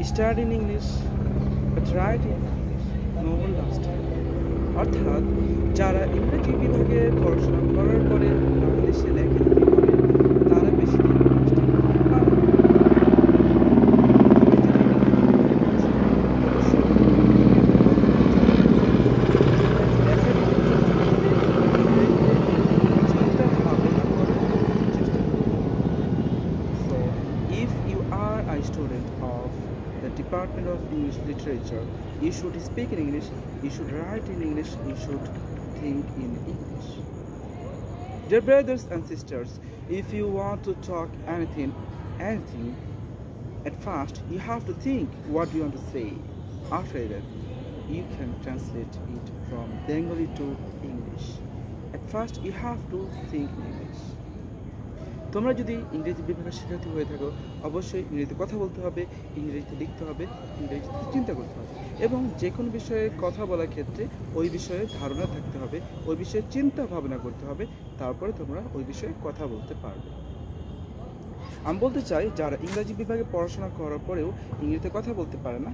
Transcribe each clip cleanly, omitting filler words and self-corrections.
study in English but write in English no more lasting অর্থাৎ যারা ইংরেজি বিভাগে পড়াশোনা করার পরে ইংলিশে লেখালেখি করে তারা বেশি দিন lasting করতে পারে না। A student of the Department of English Literature, you should speak in English, you should write in English, you should think in English. Dear brothers and sisters, if you want to talk anything, at first you have to think what you want to say. After that, you can translate it from Bengali to English. At first you have to think in English. তোমরা যদি ইংরেজি বিভাগের শিক্ষার্থী হয়ে থাকো অবশ্যই ইংরেজিতে কথা বলতে হবে, ইংরেজিতে লিখতে হবে, ইংরেজিতে চিন্তা করতে হবে এবং যে কোনো বিষয়ে কথা বলার ক্ষেত্রে ওই বিষয়ে ধারণা থাকতে হবে, ওই বিষয়ে চিন্তা ভাবনা করতে হবে, তারপরে তোমরা ওই বিষয়ে কথা বলতে পারবে। আমি বলতে চাই যারা ইংরেজি বিভাগে পড়াশোনা করার পরেও ইংরেজিতে কথা বলতে পারে না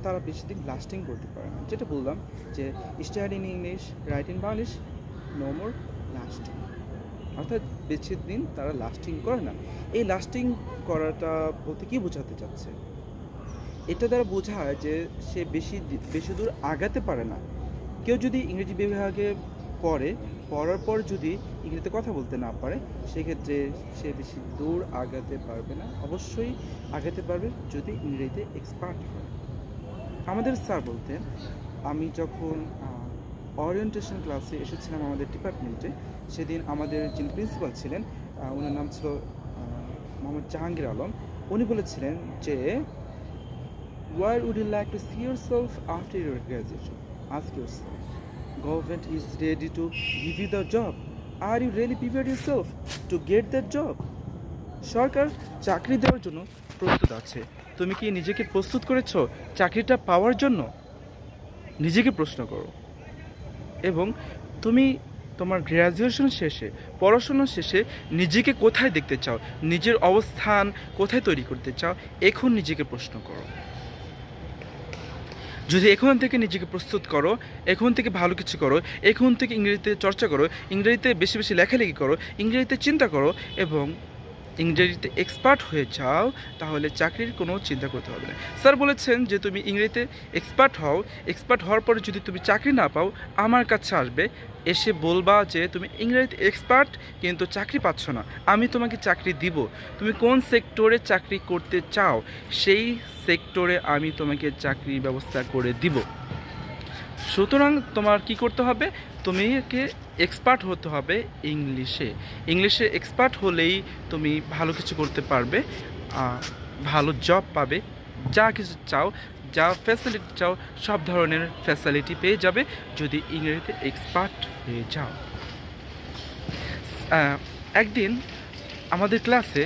তারা বেশি দিন লাস্টিং করতে পারে না। যেটা বললাম যে study in English, write in Banglish, no more lasting, অর্থাৎ বেশি দিন তারা লাস্টিং করে না। এই লাস্টিং করাটা বলতে কী বোঝাতে চাচ্ছে? এটা দ্বারা বোঝায় যে সে বেশি দূর আগাতে পারে না। কেউ যদি ইংরেজি বিভাগে পড়ার পর যদি ইংরেজিতে কথা বলতে না পারে সেক্ষেত্রে সে বেশি দূর আগাতে পারবে না। অবশ্যই আগাতে পারবে যদি ইংরেজিতে এক্সপার্ট হয়। আমাদের স্যার বলতেন, আমি যখন ওরিয়েন্টেশন ক্লাসে এসেছিলাম আমাদের ডিপার্টমেন্টে, সেদিন আমাদের যিনি প্রিন্সিপাল ছিলেন ওনার নাম ছিল মোহাম্মদ জাহাঙ্গীর আলম। উনি বলেছিলেন যে where would you like to see yourself after your graduation? Ask yourself. Government is ready to give you the job. Are you really prepared yourself to get that job? সরকার চাকরি দেওয়ার জন্য প্রস্তুত আছে। তুমি কি নিজেকে প্রস্তুত করেছো চাকরিটা পাওয়ার জন্য? নিজেকে প্রশ্ন করো এবং তুমি তোমার গ্র্যাজুয়েশন শেষে, পড়াশোনা শেষে নিজেকে কোথায় দেখতে চাও, নিজের অবস্থান কোথায় তৈরি করতে চাও, এখন নিজেকে প্রশ্ন করো। যদি এখন থেকে নিজেকে প্রস্তুত করো, এখন থেকে ভালো কিছু করো, এখন থেকে ইংরেজিতে চর্চা করো, ইংরেজিতে বেশি বেশি লেখালেখি করো, ইংরেজিতে চিন্তা করো এবং ইংরেজিতে এক্সপার্ট হয়ে যাও, তাহলে চাকরির কোনো চিন্তা করতে হবে না। স্যার বলেছেন যে তুমি ইংরেজিতে এক্সপার্ট হও, এক্সপার্ট হওয়ার পরে যদি তুমি চাকরি না পাও আমার কাছে আসবে, এসে বলবা যে তুমি ইংরেজিতে এক্সপার্ট কিন্তু চাকরি পাচ্ছ না, আমি তোমাকে চাকরি দিব। তুমি কোন সেক্টরে চাকরি করতে চাও সেই সেক্টরে আমি তোমাকে চাকরির ব্যবস্থা করে দিব। সুতরাং তোমার কি করতে হবে? তোমাকে এক্সপার্ট হতে হবে ইংলিশে এক্সপার্ট হলেই তুমি ভালো কিছু করতে পারবে, ভালো জব পাবে, যা কিছু চাও, যা ফ্যাসিলিটি চাও সব ধরনের ফ্যাসিলিটি পেয়ে যাবে যদি ইংরেজিতে এক্সপার্ট হয়ে যাও। একদিন আমাদের ক্লাসে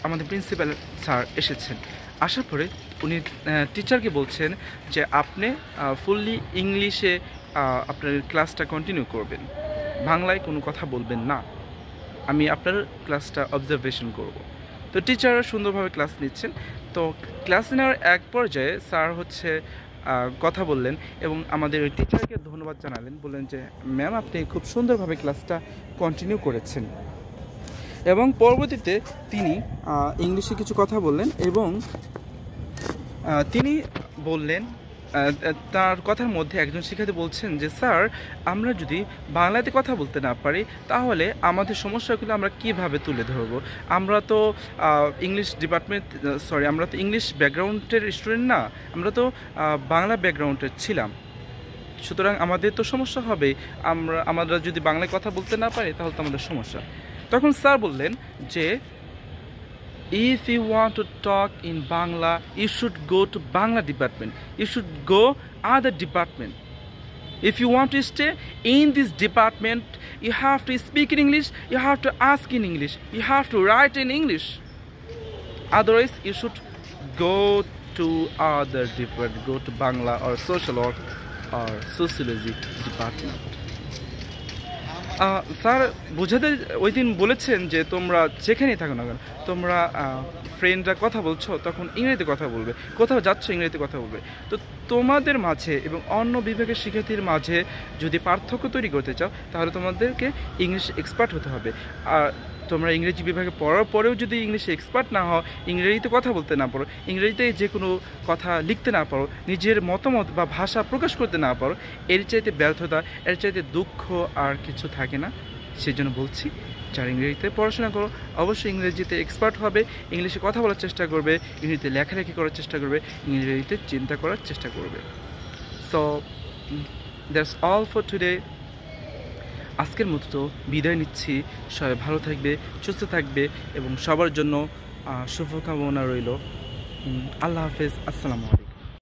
আমাদের প্রিন্সিপাল স্যার এসেছেন। আসার পরে উনি টিচারকে বলছেন যে আপনি ফুললি ইংলিশে আপনার ক্লাসটা কন্টিনিউ করবেন, বাংলায় কোনো কথা বলবেন না, আমি আপনার ক্লাসটা অবজারভেশন করব। তো টিচার সুন্দরভাবে ক্লাস নিচ্ছেন। তো ক্লাস নেওয়ার এক পর্যায়ে স্যার কথা বললেন এবং আমাদের টিচারকে ধন্যবাদ জানালেন, বললেন যে ম্যাম আপনি খুব সুন্দরভাবে ক্লাসটা কন্টিনিউ করেছেন। এবং পরবর্তীতে তিনি ইংলিশে কিছু কথা বললেন এবং তিনি বললেন, তার কথার মধ্যে একজন শিক্ষার্থী বলছেন যে স্যার আমরা যদি বাংলাতে কথা বলতে না পারি তাহলে আমাদের সমস্যাগুলো আমরা কিভাবে তুলে ধরব? আমরা তো আমরা তো ইংলিশ ব্যাকগ্রাউন্ডের স্টুডেন্ট না, আমরা তো বাংলা ব্যাকগ্রাউন্ডের ছিলাম, সুতরাং আমাদের তো সমস্যা হবে, আমরা যদি বাংলায় কথা বলতে না পারি তাহলে তো আমাদের সমস্যা। তখন স্যার বললেন যে if you want to talk in Bangla, you should go to Bangla department. You should go other department. If you want to stay in this department, you have to speak in English, you have to ask in English, you have to write in English. Otherwise, you should go to other department, go to Bangla or social work or sociology department. Sir বোঝাতে ওই দিন বলেছেন যে তোমরা যেখানেই থাকো না কেন, তোমরা ফ্রেন্ডরা কথা বলছো তখন ইংরেজিতে কথা বলবে, কোথাও যাচ্ছ ইংরেজিতে কথা বলবে। তো তোমাদের মাঝে এবং অন্য বিভাগের শিক্ষার্থীর মাঝে যদি পার্থক্য তৈরি করতে চাও তাহলে তোমাদেরকে ইংলিশ এক্সপার্ট হতে হবে। আর তোমরা ইংরেজি বিভাগে পড়ার পরেও যদি ইংলিশে এক্সপার্ট না হও, ইংরেজিতে কথা বলতে না পারো, ইংরেজিতে যে কোনো কথা লিখতে না পারো, নিজের মতামত বা ভাষা প্রকাশ করতে না পারো, এর চাইতে ব্যর্থতা, এর চাইতে দুঃখ আর কিছু থাকে না। সেই জন্য বলছি, যারা ইংরেজিতে পড়াশোনা করো অবশ্যই ইংরেজিতে এক্সপার্ট হবে, ইংলিশে কথা বলার চেষ্টা করবে, ইংরেজিতে লেখালেখি করার চেষ্টা করবে, ইংরেজিতে চিন্তা করার চেষ্টা করবে। So that's all for today. আজকের মতো তো বিদায় নিচ্ছি। সবাই ভালো থাকবে, সুস্থ থাকবে এবং সবার জন্য শুভকামনা রইল। আল্লাহ হাফেজ, আসসালামু আলাইকুম।